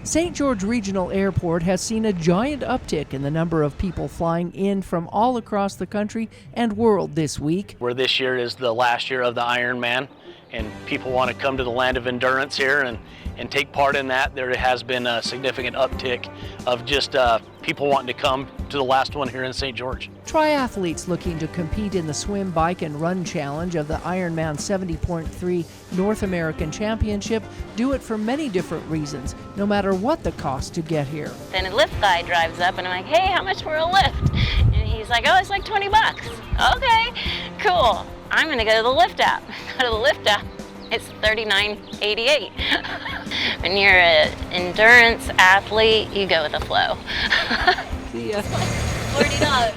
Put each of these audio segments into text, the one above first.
St. George Regional Airport has seen a giant uptick in the number of people flying in from all across the country and world this week. Where this year is the last year of the Ironman, and people want to come to the land of endurance here and take part in that. There has been a significant uptick of just people wanting to come to the last one here in St. George. Triathletes looking to compete in the swim, bike, and run challenge of the Ironman 70.3 North American Championship do it for many different reasons, no matter what the cost to get here. Then a lift guy drives up and I'm like, hey, how much for a lift? And he's like, oh, it's like 20 bucks. Okay, cool. I'm gonna go to the lift app. Go to the lift app. It's $39.88. When you're an endurance athlete, you go with the flow. See ya. $40.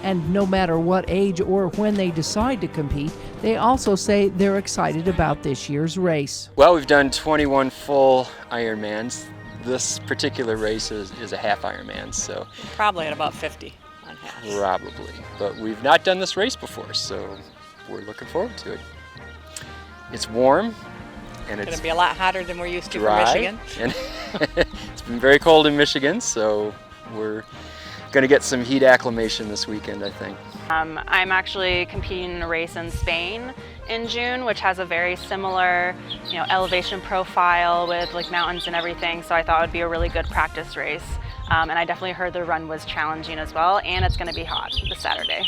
And no matter what age or when they decide to compete, they also say they're excited about this year's race. Well, we've done 21 full Ironmans. This particular race is a half Ironman, so probably at about 50 on half. Probably, but we've not done this race before, so we're looking forward to it. It's warm, and it's going to be a lot hotter than we're used to dry, from Michigan. And it's been very cold in Michigan, so we're going to get some heat acclimation this weekend, I think. I'm actually competing in a race in Spain in June, which has a very similar, elevation profile with like mountains and everything. So I thought it would be a really good practice race. And I definitely heard the run was challenging as well, and it's going to be hot this Saturday.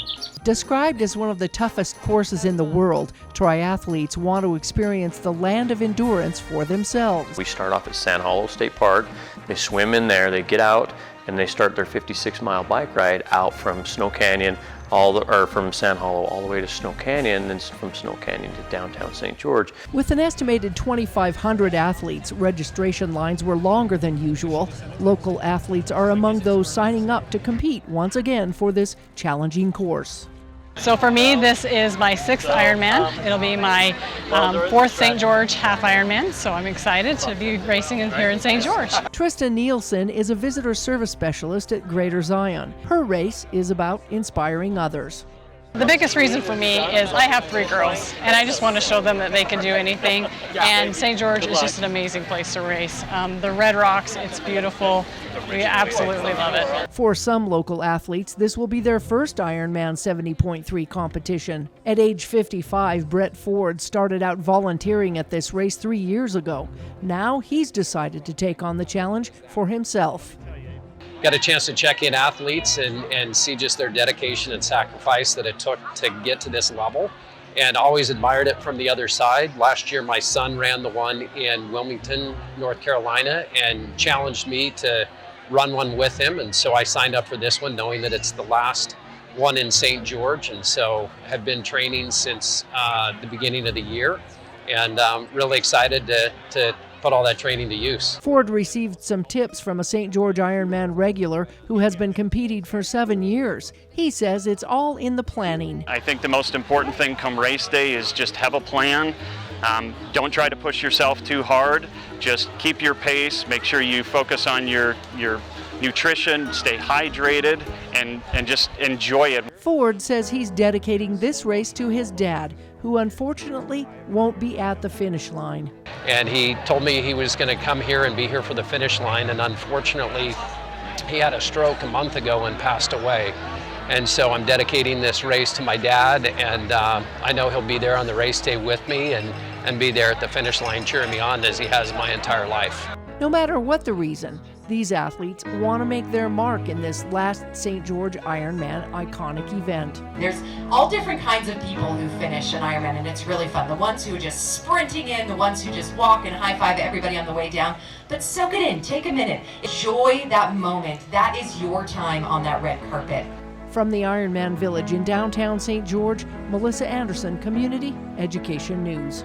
Described as one of the toughest courses in the world, triathletes want to experience the land of endurance for themselves. We start off at Sand Hollow State Park. They swim in there, they get out, and they start their 56-mile bike ride out from Snow Canyon, from Sand Hollow all the way to Snow Canyon, and then from Snow Canyon to downtown St. George. With an estimated 2,500 athletes, registration lines were longer than usual. Local athletes are among those signing up to compete once again for this challenging course. So for me, this is my 6th Ironman. It'll be my 4th St. George half Ironman, so I'm excited to be racing here in St. George. Trista Nielsen is a visitor service specialist at Greater Zion. Her race is about inspiring others. The biggest reason for me is I have 3 girls, and I just want to show them that they can do anything, and St. George is just an amazing place to race. The Red Rocks, it's beautiful. We absolutely love it. For some local athletes, this will be their first Ironman 70.3 competition. At age 55, Brett Ford started out volunteering at this race 3 years ago. Now he's decided to take on the challenge for himself. Got a chance to check in athletes and see just their dedication and sacrifice that it took to get to this level, and always admired it from the other side. Last year my son ran the one in Wilmington, North Carolina, and challenged me to run one with him, and so I signed up for this one knowing that it's the last one in St. George, and so have been training since the beginning of the year, and really excited to put all that training to use. Ford received some tips from a St. George Ironman regular who has been competing for 7 years. He says it's all in the planning. I think the most important thing come race day is just have a plan. Don't try to push yourself too hard. Just keep your pace. Make sure you focus on your nutrition, stay hydrated, and just enjoy it. Ford says he's dedicating this race to his dad, who unfortunately won't be at the finish line. And he told me he was going to come here and be here for the finish line, and unfortunately he had a stroke a month ago and passed away. And so I'm dedicating this race to my dad, and I know he'll be there on the race day with me and be there at the finish line cheering me on as he has my entire life. No matter what the reason, these athletes want to make their mark in this last St. George Ironman iconic event. There's all different kinds of people who finish an Ironman, and it's really fun. The ones who are just sprinting in, the ones who just walk and high-five everybody on the way down. But soak it in, take a minute, enjoy that moment. That is your time on that red carpet. From the Ironman Village in downtown St. George, Melissa Anderson, Community Education News.